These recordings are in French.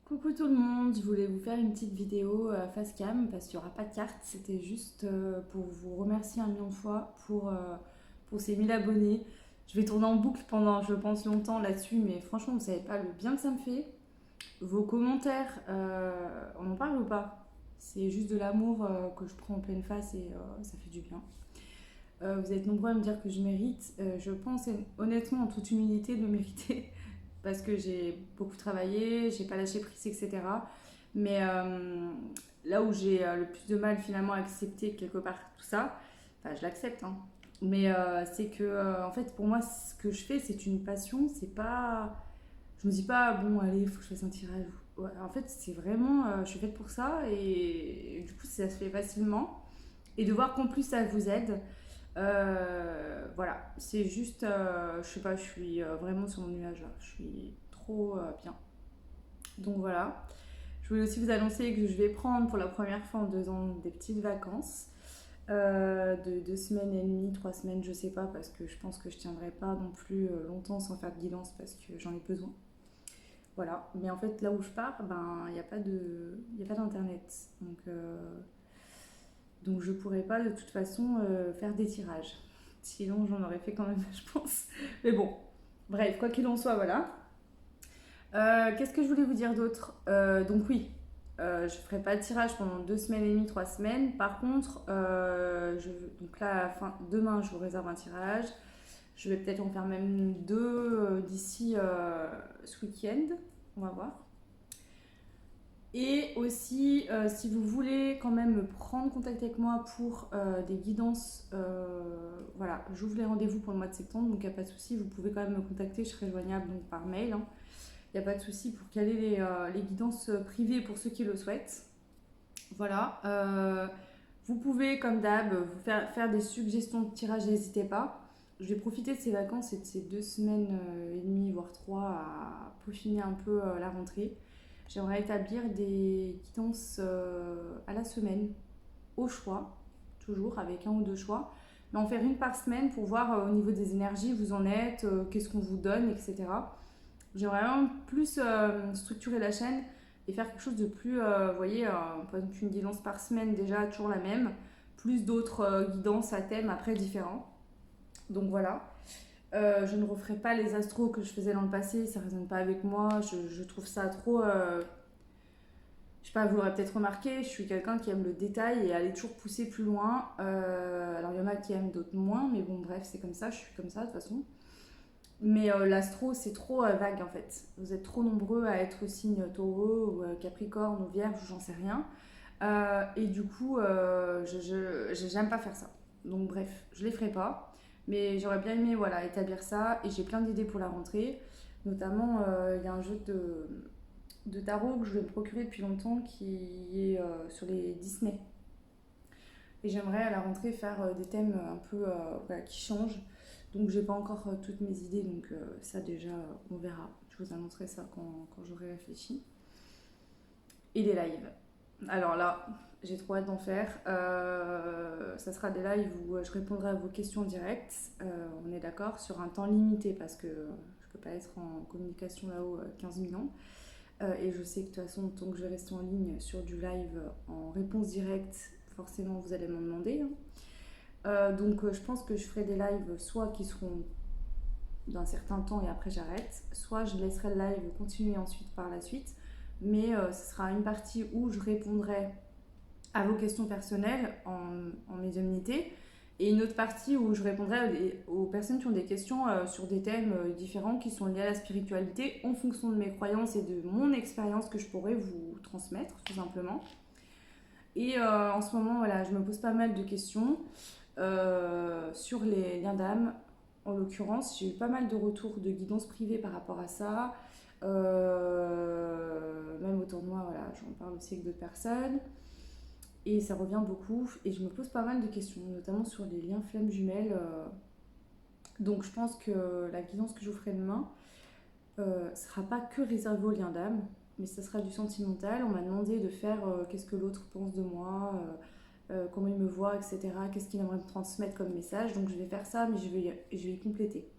Coucou tout le monde, je voulais vous faire une petite vidéo face cam parce qu'il n'y aura pas de carte. C'était juste pour vous remercier un million de fois pour ces 1000 abonnés. Je vais tourner en boucle pendant, je pense, longtemps là-dessus, mais franchement, vous savez pas le bien que ça me fait. Vos commentaires, on en parle ou pas? C'est juste de l'amour que je prends en pleine face et ça fait du bien. Vous êtes nombreux à me dire que je mérite. Je pense honnêtement, en toute humilité, de le mériter parce que j'ai beaucoup travaillé, j'ai pas lâché prise, etc. Mais là où j'ai le plus de mal finalement à accepter quelque part tout ça, enfin je l'accepte, hein, mais c'est que en fait pour moi ce que je fais c'est une passion, c'est pas. Je me dis pas bon allez, il faut que je fasse un tirage. Ouais, en fait c'est vraiment, je suis faite pour ça et du coup ça se fait facilement. Et de voir qu'en plus ça vous aide, voilà, c'est juste, je sais pas, je suis vraiment sur mon nuage là, je suis trop bien. Donc voilà, je voulais aussi vous annoncer que je vais prendre pour la première fois en 2 ans des petites vacances de 2 semaines et demie, 3 semaines, je sais pas, parce que je pense que je tiendrai pas non plus longtemps sans faire de guidance parce que j'en ai besoin. Voilà, mais en fait là où je pars, ben il n'y a pas de, il y a pas d'internet, donc je pourrais pas de toute façon faire des tirages. Sinon j'en aurais fait quand même, je pense. Mais bon, bref, quoi qu'il en soit, voilà. Qu'est-ce que je voulais vous dire d'autre? Donc oui, je ferai pas de tirage pendant 2 semaines et demie, 3 semaines. Par contre, donc là, demain, je vous réserve un tirage. Je vais peut-être en faire même deux d'ici ce week-end. On va voir. Et aussi, si vous voulez quand même prendre contact avec moi pour des guidances, voilà, j'ouvre les rendez-vous pour le mois de septembre, donc il n'y a pas de souci, vous pouvez quand même me contacter, je serai joignable donc par mail, hein. Il n'y a pas de souci pour caler les guidances privées pour ceux qui le souhaitent. Voilà. Vous pouvez, comme d'hab, vous faire des suggestions de tirage, n'hésitez pas. Je vais profiter de ces vacances et de ces 2 semaines et demie, voire trois, à peaufiner un peu la rentrée. J'aimerais établir des guidances à la semaine, au choix, toujours avec un ou deux choix, mais en faire une par semaine pour voir au niveau des énergies où vous en êtes, qu'est-ce qu'on vous donne, etc. J'aimerais vraiment plus structurer la chaîne et faire quelque chose de plus, vous voyez, pas une guidance par semaine déjà, toujours la même, plus d'autres guidances à thème après différents. Donc voilà. Je ne referai pas les astros que je faisais dans le passé, ça ne résonne pas avec moi, je trouve ça trop. Je sais pas, vous l'aurez peut-être remarqué, je suis quelqu'un qui aime le détail et aller toujours pousser plus loin. Alors il y en a qui aiment, d'autres moins, mais bon, bref, c'est comme ça, je suis comme ça de toute façon. Mais l'astro, c'est trop vague en fait. Vous êtes trop nombreux à être signe taureau ou capricorne ou vierge, j'en sais rien. Et du coup, j'aime pas faire ça. Donc bref, je les ferai pas. Mais j'aurais bien aimé voilà, établir ça. Et j'ai plein d'idées pour la rentrée. Notamment, il y a un jeu de tarot que je vais me procurer depuis longtemps qui est sur les Disney. Et j'aimerais à la rentrée faire des thèmes un peu voilà, qui changent. Donc j'ai pas encore toutes mes idées, donc ça déjà on verra. Je vous annoncerai ça quand j'aurai réfléchi. Et les lives. Alors là, j'ai trop hâte d'en faire. Ça sera des lives où je répondrai à vos questions directes. On est d'accord sur un temps limité parce que je peux pas être en communication là-haut 15 000 ans. Et je sais que de toute façon, tant que je vais rester en ligne sur du live en réponse directe, forcément vous allez m'en demander, hein. Donc je pense que je ferai des lives soit qui seront d'un certain temps et après j'arrête, soit je laisserai le live continuer ensuite par la suite, mais ce sera une partie où je répondrai à vos questions personnelles en médiumnité et une autre partie où je répondrai aux personnes qui ont des questions sur des thèmes différents qui sont liés à la spiritualité en fonction de mes croyances et de mon expérience que je pourrais vous transmettre tout simplement. Et en ce moment, voilà, je me pose pas mal de questions sur les liens d'âme. En l'occurrence, j'ai eu pas mal de retours de guidance privée par rapport à ça. Même autour de moi, voilà, j'en parle aussi avec d'autres personnes. Et ça revient beaucoup. Et je me pose pas mal de questions, notamment sur les liens flammes jumelles. Donc je pense que la guidance que je vous ferai demain sera pas que réservée aux liens d'âme, mais ça sera du sentimental. On m'a demandé de faire qu'est-ce que l'autre pense de moi, comment il me voit, etc. Qu'est-ce qu'il aimerait me transmettre comme message. Donc je vais faire ça, mais je vais y compléter.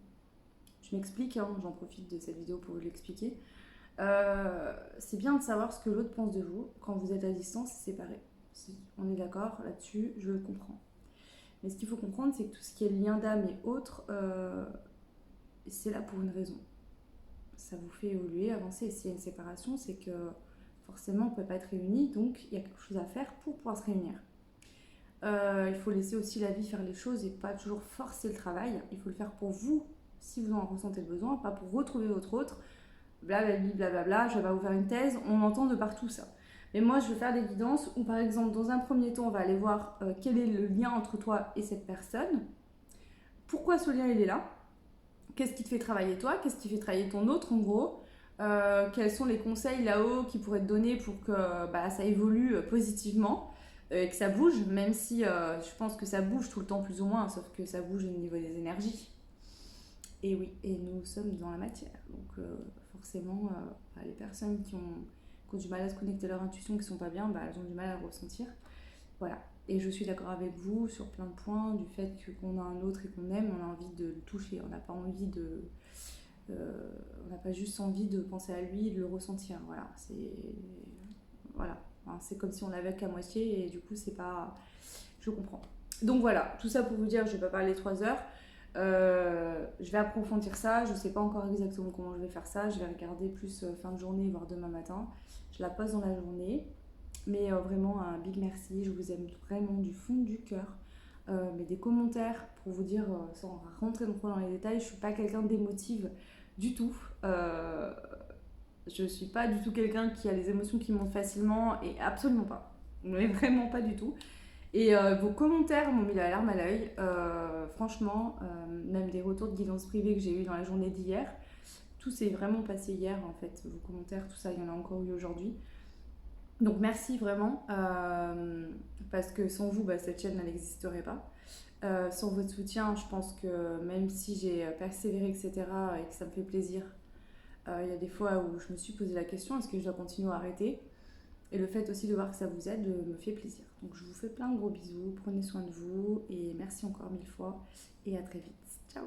Je m'explique, hein, j'en profite de cette vidéo pour vous l'expliquer. C'est bien de savoir ce que l'autre pense de vous quand vous êtes à distance et séparés. Si on est d'accord là-dessus, je le comprends. Mais ce qu'il faut comprendre, c'est que tout ce qui est lien d'âme et autres, c'est là pour une raison. Ça vous fait évoluer, avancer. Et s'il y a une séparation, c'est que forcément, on ne peut pas être réunis, donc il y a quelque chose à faire pour pouvoir se réunir. Il faut laisser aussi la vie faire les choses et pas toujours forcer le travail. Il faut le faire pour vous, si vous en ressentez le besoin, pas pour retrouver votre autre. Blablabla, blablabla, je vais pas vous faire une thèse, on entend de partout ça. Mais moi, je vais faire des guidances où, par exemple, dans un premier temps, on va aller voir quel est le lien entre toi et cette personne. Pourquoi ce lien, il est là? Qu'est-ce qui te fait travailler toi? Qu'est-ce qui fait travailler ton autre, en gros? Quels sont les conseils là-haut qui pourraient te donner pour que ça évolue positivement et que ça bouge, même si je pense que ça bouge tout le temps plus ou moins, sauf que ça bouge au niveau des énergies. Et oui, et nous sommes dans la matière. Donc forcément, les personnes qui ont du mal à se connecter à leur intuition, qui sont pas bien, elles ont du mal à le ressentir. Voilà. Et je suis d'accord avec vous sur plein de points, du fait qu'on a un autre et qu'on aime, on a envie de le toucher. On n'a pas envie de... on n'a pas juste envie de penser à lui et de le ressentir. Voilà. Voilà. Enfin, c'est comme si on l'avait qu'à moitié et du coup, c'est pas... Je comprends. Donc voilà, tout ça pour vous dire, je vais pas parler 3 heures. Je vais approfondir ça, je sais pas encore exactement comment je vais faire ça, je vais regarder plus fin de journée, voire demain matin. Je la pose dans la journée, mais vraiment un big merci, je vous aime vraiment du fond du cœur. Mais des commentaires pour vous dire, sans rentrer trop dans les détails, je suis pas quelqu'un d'émotive du tout. Je suis pas du tout quelqu'un qui a les émotions qui montent facilement, et absolument pas. Mais vraiment pas du tout. Et vos commentaires m'ont mis la larme à l'œil. Franchement, même des retours de guidance privée que j'ai eu dans la journée d'hier, tout s'est vraiment passé hier en fait. Vos commentaires, tout ça, il y en a encore eu aujourd'hui. Donc merci vraiment, parce que sans vous, cette chaîne elle n'existerait pas. Sans votre soutien, je pense que même si j'ai persévéré, etc., et que ça me fait plaisir, il y a des fois où je me suis posé la question, est-ce que je dois continuer à arrêter? Et le fait aussi de voir que ça vous aide me fait plaisir. Donc je vous fais plein de gros bisous, prenez soin de vous et merci encore 1000 fois et à très vite. Ciao!